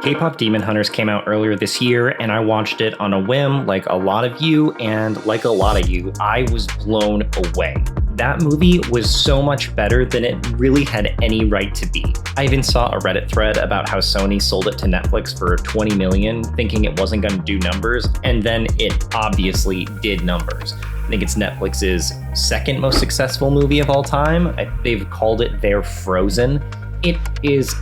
K-pop Demon Hunters came out earlier this year, and I watched it on a whim like a lot of you, and like a lot of you, I was blown away. That movie was so much better than it really had any right to be. I even saw a Reddit thread about how Sony sold it to Netflix for $20 million, thinking it wasn't going to do numbers, and then it obviously did numbers. I think it's Netflix's second most successful movie of all time. They've called it their Frozen. It is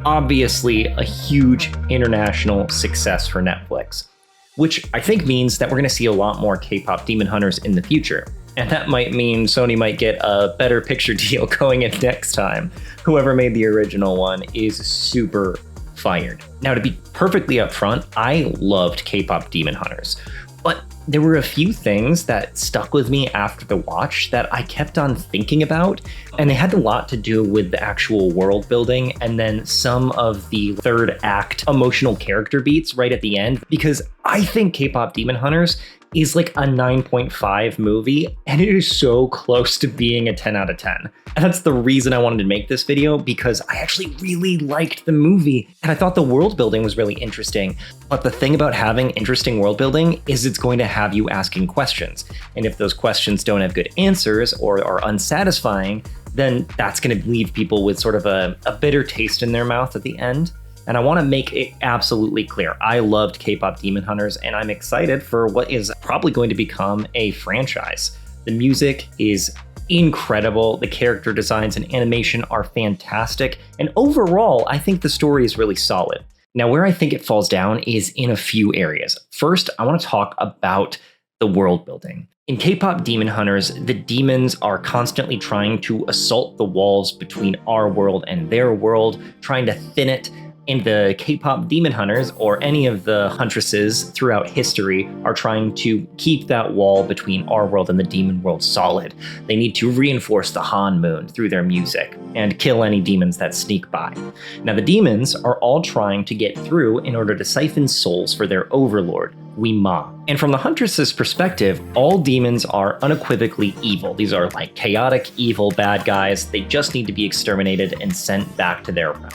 obviously a huge international success for Netflix, which I think means that we're going to see a lot more K-pop Demon Hunters in the future. And that might mean Sony might get a better picture deal going in next time. Whoever made the original one is super fired. Now, to be perfectly upfront, I loved K-pop Demon Hunters, but there were a few things that stuck with me after the watch that I kept on thinking about, and they had a lot to do with the actual world building and then some of the third act emotional character beats right at the end, because I think K-pop Demon Hunters is like a 9.5 movie, and it is so close to being a 10 out of 10. And that's the reason I wanted to make this video, because I actually really liked the movie, and I thought the world building was really interesting. But the thing about having interesting world building is it's going to have you asking questions. And if those questions don't have good answers or are unsatisfying, then that's going to leave people with sort of a bitter taste in their mouth at the end. And I want to make it absolutely clear. I loved K-pop Demon Hunters, and I'm excited for what is probably going to become a franchise. The music is incredible. The character designs and animation are fantastic. And overall, I think the story is really solid. Now, where I think it falls down is in a few areas. First, I want to talk about the world building. In K-pop Demon Hunters, the demons are constantly trying to assault the walls between our world and their world, trying to thin it. And the K-pop Demon Hunters, or any of the huntresses throughout history, are trying to keep that wall between our world and the demon world solid. They need to reinforce the Han Moon through their music and kill any demons that sneak by. Now, the demons are all trying to get through in order to siphon souls for their overlord, Ma. And from the Huntress's perspective, all demons are unequivocally evil. These are like chaotic, evil bad guys. They just need to be exterminated and sent back to their realm.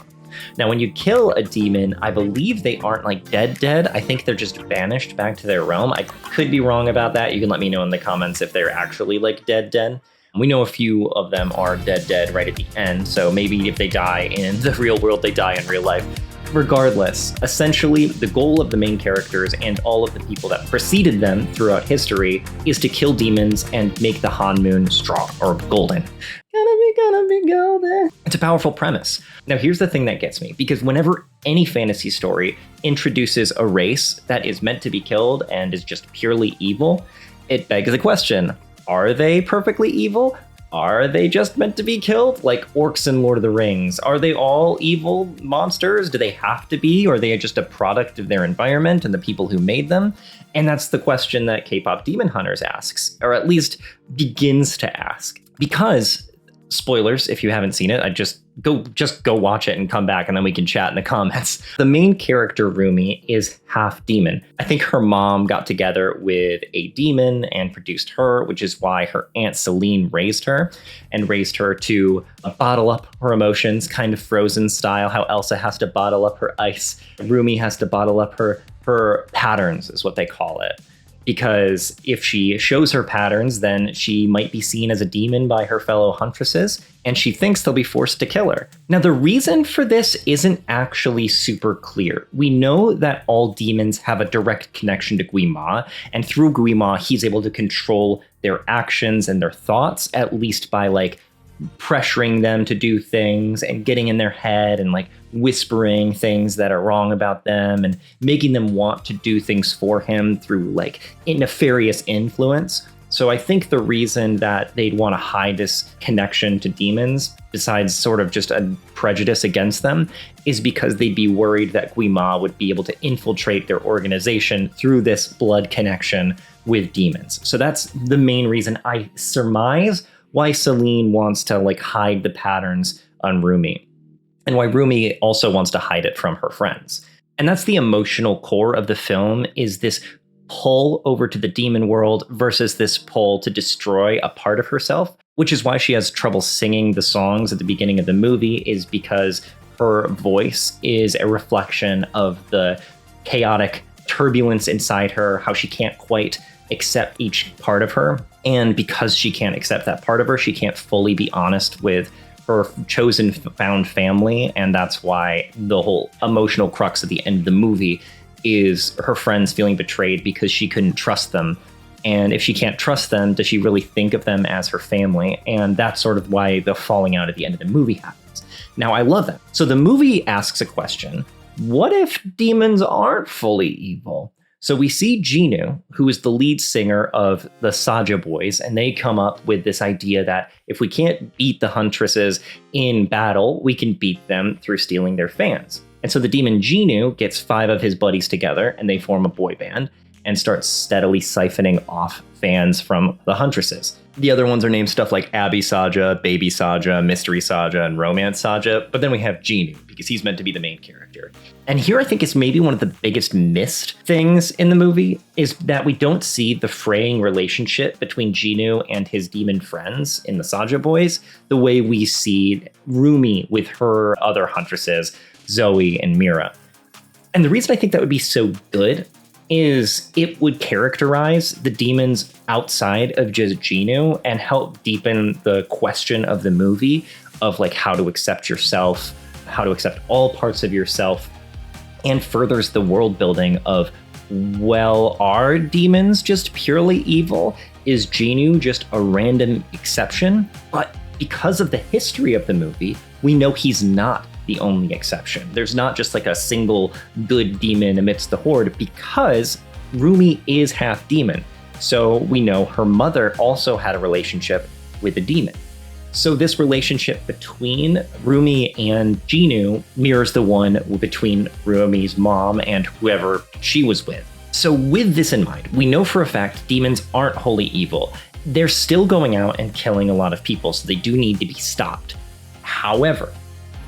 Now, when you kill a demon, I believe they aren't like dead. I think they're just banished back to their realm. I could be wrong about that. You can let me know in the comments if they're actually like dead. We know a few of them are dead right at the end. So maybe if they die in the real world, they die in real life. Regardless, essentially, the goal of the main characters and all of the people that preceded them throughout history is to kill demons and make the Han Moon strong or golden. Gonna be golden. It's a powerful premise. Now, here's the thing that gets me, because whenever any fantasy story introduces a race that is meant to be killed and is just purely evil, it begs the question, are they perfectly evil? Are they just meant to be killed? Like orcs in Lord of the Rings. Are they all evil monsters? Do they have to be? Or are they just a product of their environment and the people who made them? And that's the question that K-pop Demon Hunters asks, or at least begins to ask. Because, spoilers, if you haven't seen it, just go watch it and come back, and then we can chat in the comments. The main character, Roomie, is half demon. I think her mom got together with a demon and produced her, which is why her aunt Seline raised her to bottle up her emotions, kind of Frozen style, how Elsa has to bottle up her ice. Roomie has to bottle up her patterns, is what they call it. Because if she shows her patterns, then she might be seen as a demon by her fellow huntresses, and she thinks they'll be forced to kill her. Now, the reason for this isn't actually super clear. We know that all demons have a direct connection to Ma, and through Ma, he's able to control their actions and their thoughts, at least by like pressuring them to do things and getting in their head and like whispering things that are wrong about them and making them want to do things for him through like nefarious influence. So I think the reason that they'd want to hide this connection to demons, besides sort of just a prejudice against them, is because they'd be worried that Ma would be able to infiltrate their organization through this blood connection with demons. So that's the main reason I surmise why Seline wants to like hide the patterns on Roomie, and why Roomie also wants to hide it from her friends. And that's the emotional core of the film, is this pull over to the demon world versus this pull to destroy a part of herself, which is why she has trouble singing the songs at the beginning of the movie, is because her voice is a reflection of the chaotic turbulence inside her, how she can't quite accept each part of her. And because she can't accept that part of her, she can't fully be honest with her chosen found family. And that's why the whole emotional crux at the end of the movie is her friends feeling betrayed because she couldn't trust them. And if she can't trust them, does she really think of them as her family? And that's sort of why the falling out at the end of the movie happens. Now, I love that. So the movie asks a question: what if demons aren't fully evil? So we see Jinu, who is the lead singer of the Saja boys, and they come up with this idea that if we can't beat the Huntresses in battle, we can beat them through stealing their fans. And so the demon Jinu gets 5 of his buddies together, and they form a boy band and start steadily siphoning off fans from the Huntresses. The other ones are named stuff like Abby Saja, Baby Saja, Mystery Saja, and Romance Saja. But then we have Jinu, because he's meant to be the main character. And here I think is maybe one of the biggest missed things in the movie is that we don't see the fraying relationship between Jinu and his demon friends in the Saja boys the way we see Roomie with her other Huntresses, Zoe and Mira. And the reason I think that would be so good is it would characterize the demons outside of just Jinu and help deepen the question of the movie of like how to accept yourself, how to accept all parts of yourself, and furthers the world building of, well, are demons just purely evil? Is Jinu just a random exception? But because of the history of the movie, we know he's not the only exception. There's not just like a single good demon amidst the horde, because Roomie is half demon. So we know her mother also had a relationship with a demon. So this relationship between Roomie and Jinu mirrors the one between Roomie's mom and whoever she was with. So with this in mind, we know for a fact demons aren't wholly evil. They're still going out and killing a lot of people, so they do need to be stopped. However,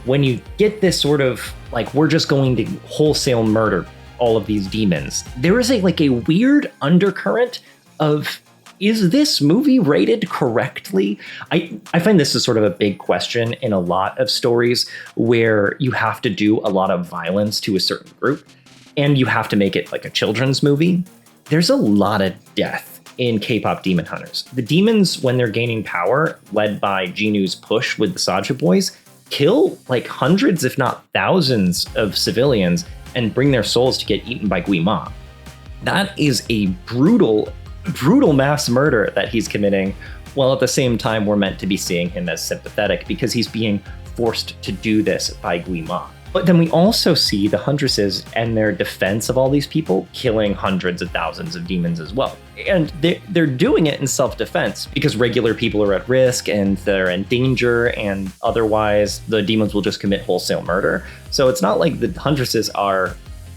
when you get this sort of like, we're just going to wholesale murder all of these demons, there is a weird undercurrent of, is this movie rated correctly? I find this is sort of a big question in a lot of stories where you have to do a lot of violence to a certain group and you have to make it like a children's movie. There's a lot of death in K-pop Demon Hunters. The demons, when they're gaining power, led by Jinu's push with the Saja boys, kill like hundreds, if not thousands, of civilians and bring their souls to get eaten by Guima. That is a brutal mass murder that he's committing, while at the same time we're meant to be seeing him as sympathetic because he's being forced to do this by Guima. But then we also see the Huntresses and their defense of all these people killing hundreds of thousands of demons as well. And they're doing it in self-defense because regular people are at risk and they're in danger, and otherwise the demons will just commit wholesale murder. So it's not like the Huntresses are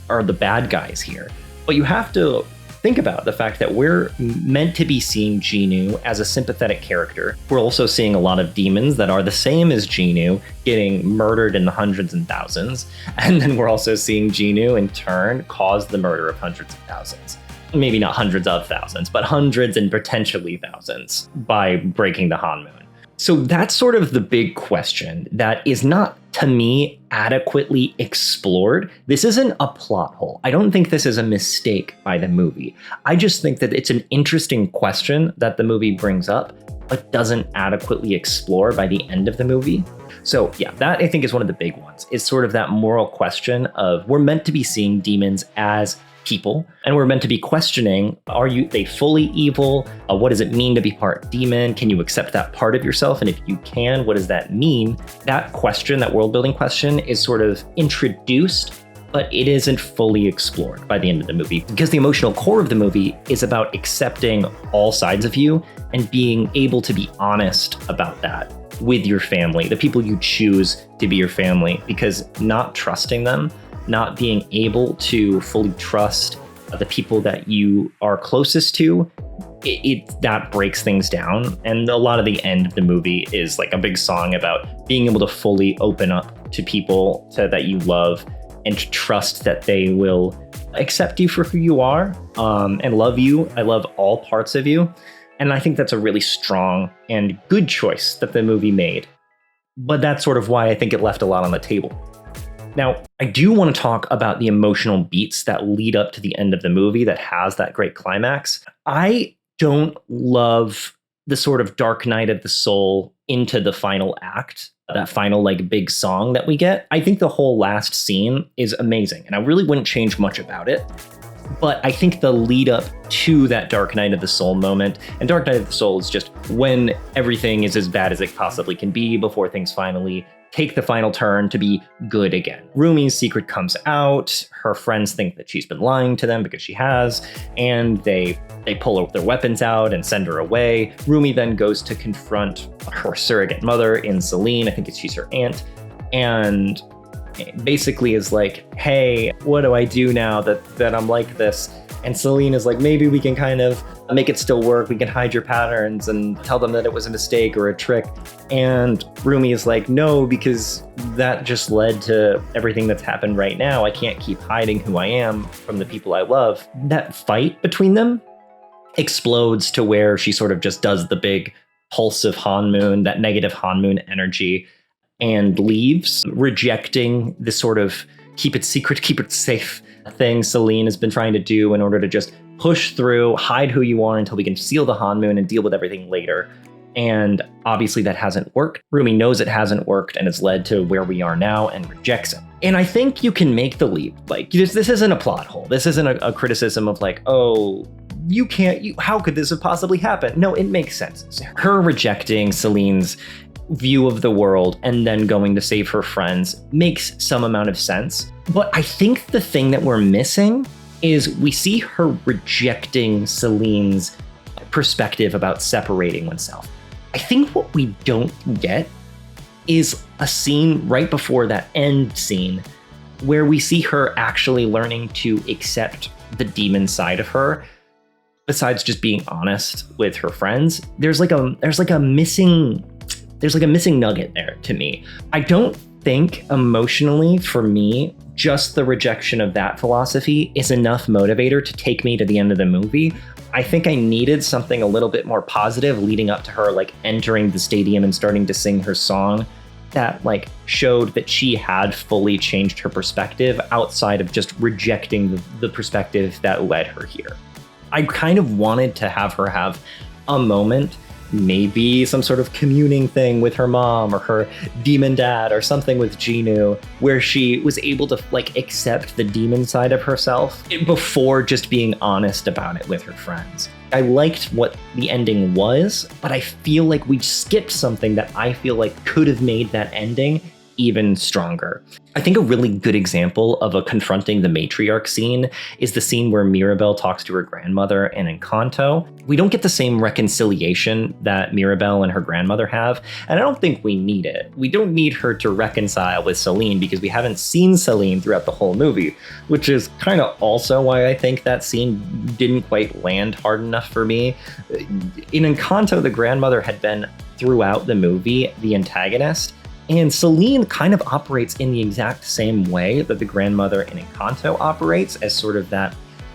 the bad guys here. But you have to think about the fact that we're meant to be seeing Jinu as a sympathetic character. We're also seeing a lot of demons that are the same as Jinu getting murdered in the hundreds and thousands. And then we're also seeing Jinu in turn cause the murder of hundreds of thousands. Maybe not hundreds of thousands, but hundreds and potentially thousands by breaking the Han Moon. So that's sort of the big question that is not, to me, adequately explored. This isn't a plot hole. I don't think this is a mistake by the movie. I just think that it's an interesting question that the movie brings up, but doesn't adequately explore by the end of the movie. So yeah, that I think is one of the big ones. It's sort of that moral question of, we're meant to be seeing demons as people, and we're meant to be questioning, they fully evil? What does it mean to be part demon? Can you accept that part of yourself? And if you can, what does that mean? That question, that world building question, is sort of introduced, but it isn't fully explored by the end of the movie, because the emotional core of the movie is about accepting all sides of you and being able to be honest about that with your family, the people you choose to be your family, because not trusting them, not being able to fully trust the people that you are closest to, that breaks things down. And a lot of the end of the movie is like a big song about being able to fully open up to people that you love and to trust that they will accept you for who you are, and love you. I love all parts of you. And I think that's a really strong and good choice that the movie made. But that's sort of why I think it left a lot on the table. Now, I do want to talk about the emotional beats that lead up to the end of the movie that has that great climax. I don't love the sort of dark night of the soul into the final act, that final like big song that we get. I think the whole last scene is amazing, and I really wouldn't change much about it. But I think the lead up to that Dark Night of the Soul moment, and Dark Night of the Soul is just when everything is as bad as it possibly can be before things finally take the final turn to be good again. Roomie's secret comes out. Her friends think that she's been lying to them because she has, and they pull their weapons out and send her away. Roomie then goes to confront her surrogate mother in Seline. I think she's her aunt, and basically is like, hey, what do I do now that I'm like this? And Seline is like, maybe we can kind of make it still work. We can hide your patterns and tell them that it was a mistake or a trick. And Roomie is like, no, because that just led to everything that's happened right now. I can't keep hiding who I am from the people I love. That fight between them explodes to where she sort of just does the big pulse of Hanmoon, that negative Hanmoon energy, and leaves, rejecting this sort of keep it secret, keep it safe thing Seline has been trying to do in order to just push through, hide who you are until we can seal the Hanmoon and deal with everything later. And obviously that hasn't worked. Roomie knows it hasn't worked, and it's led to where we are now and rejects it. And I think you can make the leap. Like, this isn't a plot hole. This isn't a criticism of like, oh, how could this have possibly happened? No, it makes sense. Her rejecting Celine's view of the world and then going to save her friends makes some amount of sense. But I think the thing that we're missing is we see her rejecting Celine's perspective about separating oneself. I think what we don't get is a scene right before that end scene where we see her actually learning to accept the demon side of her. Besides just being honest with her friends, there's like a missing nugget there to me. I don't think emotionally for me, just the rejection of that philosophy is enough motivator to take me to the end of the movie. I think I needed something a little bit more positive leading up to her like entering the stadium and starting to sing her song that like showed that she had fully changed her perspective outside of just rejecting the perspective that led her here. I kind of wanted to have her have a moment, maybe some sort of communing thing with her mom or her demon dad or something with Genu, where she was able to like accept the demon side of herself before just being honest about it with her friends. I liked what the ending was, but I feel like we skipped something that I feel like could have made that ending even stronger. I think a really good example of a confronting the matriarch scene is the scene where Mirabel talks to her grandmother in Encanto. We don't get the same reconciliation that Mirabel and her grandmother have, and I don't think we need it. We don't need her to reconcile with Seline because we haven't seen Seline throughout the whole movie, which is kind of also why I think that scene didn't quite land hard enough for me. In Encanto, the grandmother had been throughout the movie the antagonist, and Seline kind of operates in the exact same way that the grandmother in Encanto operates, as sort of that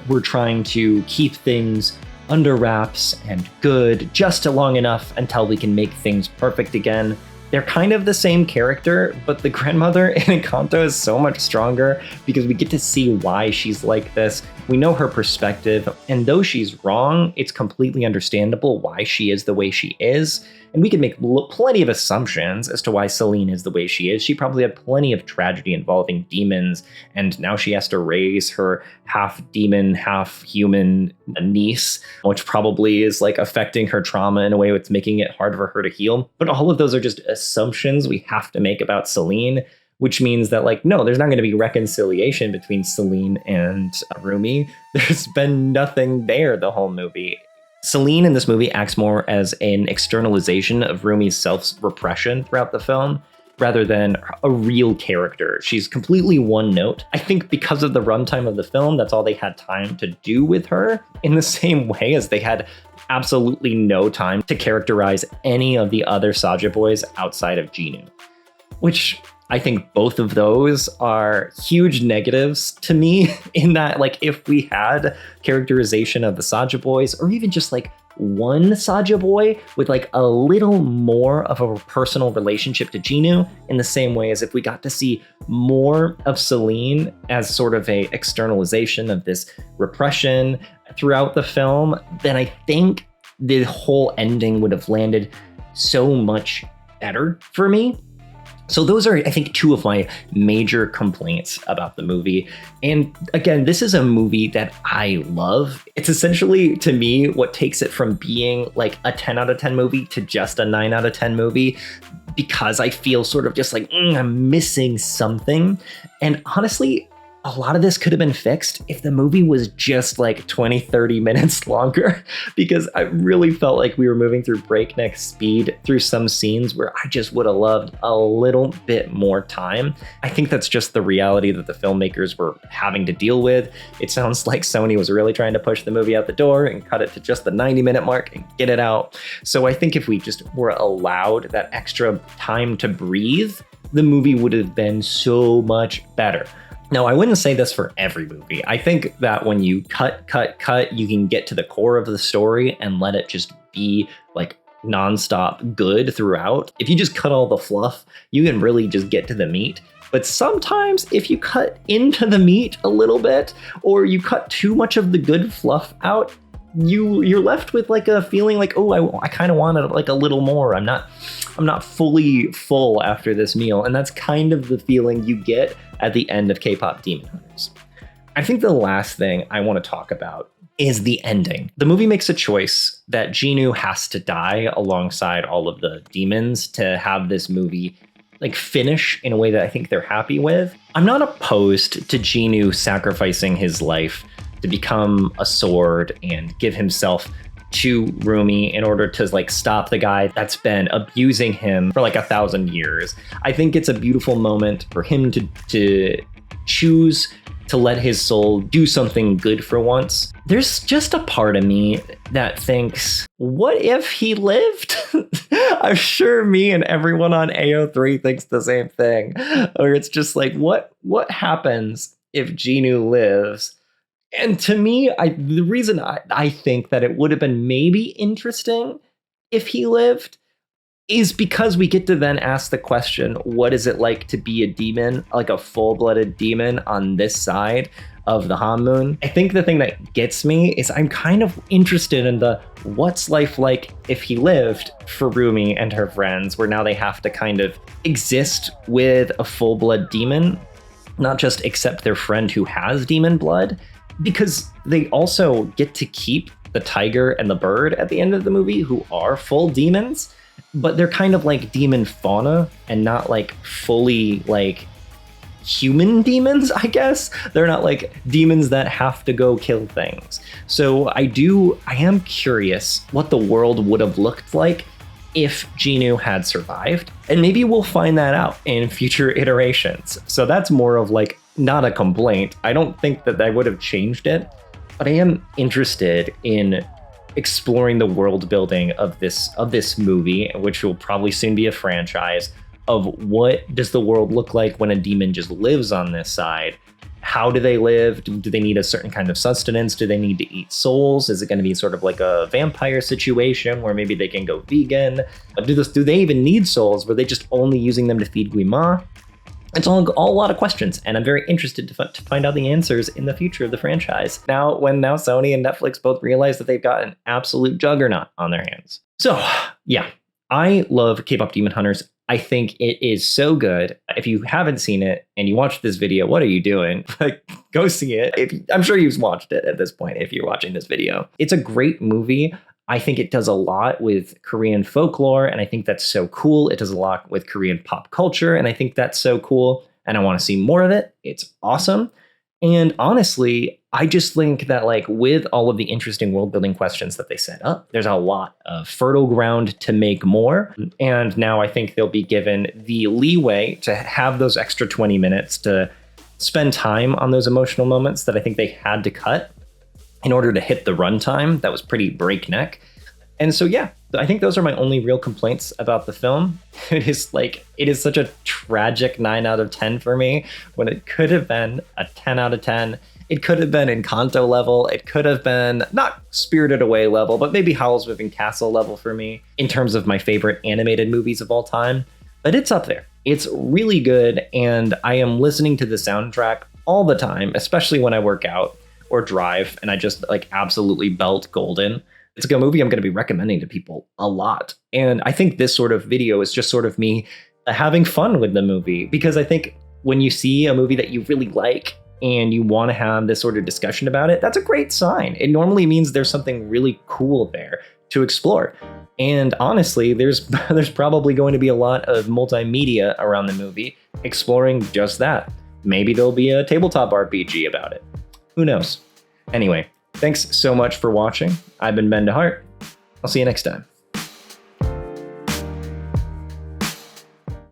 we're trying to keep things under wraps and good just long enough until we can make things perfect again. They're kind of the same character, but the grandmother in Encanto is so much stronger because we get to see why she's like this. We know her perspective, and though she's wrong, it's completely understandable why she is the way she is. And we can make plenty of assumptions as to why Seline is the way she is. She probably had plenty of tragedy involving demons, and now she has to raise her half-demon, half-human niece, which probably is like affecting her trauma in a way that's making it hard for her to heal. But all of those are just assumptions we have to make about Seline, which means that, like, no, there's not going to be reconciliation between Seline and Roomie. There's been nothing there the whole movie. Seline in this movie acts more as an externalization of Roomie's self-repression throughout the film, rather than a real character. She's completely one note. I think because of the runtime of the film, that's all they had time to do with her, in the same way as they had absolutely no time to characterize any of the other Saja boys outside of Genu. Which I think both of those are huge negatives to me, in that, like, if we had characterization of the Saja boys, or even just like one Saja boy with like a little more of a personal relationship to Jinu, in the same way as if we got to see more of Seline as sort of a externalization of this repression throughout the film, then I think the whole ending would have landed so much better for me. So those are, I think, two of my major complaints about the movie. And again, this is a movie that I love. It's essentially, to me, what takes it from being like a 10 out of 10 movie to just a 9 out of 10 movie, because I feel sort of just like, I'm missing something. And honestly, a lot of this could have been fixed if the movie was just like 20, 30 minutes longer, because I really felt like we were moving through breakneck speed through some scenes where I just would have loved a little bit more time. I think that's just the reality that the filmmakers were having to deal with. It sounds like Sony was really trying to push the movie out the door and cut it to just the 90-minute mark and get it out. So I think if we just were allowed that extra time to breathe, the movie would have been so much better. Now, I wouldn't say this for every movie. I think that when you cut, you can get to the core of the story and let it just be like nonstop good throughout. If you just cut all the fluff, you can really just get to the meat. But sometimes if you cut into the meat a little bit, or you cut too much of the good fluff out, you're left with like a feeling like, oh, I kind of wanted like a little more. I'm not fully full after this meal. And that's kind of the feeling you get at the end of K-pop Demon Hunters. I think the last thing I want to talk about is the ending. The movie makes a choice that Jinu has to die alongside all of the demons to have this movie like finish in a way that I think they're happy with. I'm not opposed to Jinu sacrificing his life to become a sword and give himself to Roomie in order to like stop the guy that's been abusing him for like 1,000 years. I think it's a beautiful moment for him to choose to let his soul do something good for once. There's just a part of me that thinks, what if he lived? I'm sure me and everyone on AO3 thinks the same thing. Or it's just like, what happens if Jinu lives? And to me, the reason I think that it would have been maybe interesting if he lived is because we get to then ask the question, what is it like to be a demon, like a full-blooded demon on this side of the Moon? I think the thing that gets me is I'm kind of interested in the what's life like if he lived for Roomie and her friends, where now they have to kind of exist with a full-blood demon, not just accept their friend who has demon blood. Because they also get to keep the tiger and the bird at the end of the movie, who are full demons, but they're kind of like demon fauna and not like fully like human demons, I guess. They're not like demons that have to go kill things. So I am curious what the world would have looked like if Jinu had survived. And maybe we'll find that out in future iterations. So that's more of like not a complaint. I don't think that I would have changed it, but I am interested in exploring the world building of this movie, which will probably soon be a franchise, of what does the world look like when a demon just lives on this side? How do they live? Do they need a certain kind of sustenance? Do they need to eat souls? Is it going to be sort of like a vampire situation where maybe they can go vegan? Do they even need souls? Were they just only using them to feed Guima? It's all a lot of questions, and I'm very interested to find out the answers in the future of the franchise. Now Sony and Netflix both realize that they've got an absolute juggernaut on their hands. So, yeah, I love K-pop Demon Hunters. I think it is so good. If you haven't seen it and you watched this video, what are you doing? Go see it. I'm sure you've watched it at this point if you're watching this video. It's a great movie. I think it does a lot with Korean folklore, and I think that's so cool. It does a lot with Korean pop culture, and I think that's so cool, and I want to see more of it. It's awesome. And honestly, I just think that like with all of the interesting world building questions that they set up, there's a lot of fertile ground to make more. And now I think they'll be given the leeway to have those extra 20 minutes to spend time on those emotional moments that I think they had to cut in order to hit the runtime that was pretty breakneck. And so, yeah, I think those are my only real complaints about the film. It is such a tragic 9 out of 10 for me when it could have been a 10 out of 10. It could have been Encanto level. It could have been not Spirited Away level, but maybe Howl's Moving Castle level for me in terms of my favorite animated movies of all time. But it's up there. It's really good, and I am listening to the soundtrack all the time, especially when I work out or drive, and I just like absolutely belt Golden. It's a movie I'm going to be recommending to people a lot. And I think this sort of video is just sort of me having fun with the movie, because I think when you see a movie that you really like and you want to have this sort of discussion about it, that's a great sign. It normally means there's something really cool there to explore. And honestly, there's probably going to be a lot of multimedia around the movie exploring just that. Maybe there'll be a tabletop RPG about it. Who knows? Anyway, thanks so much for watching. I've been Ben DeHart. I'll see you next time.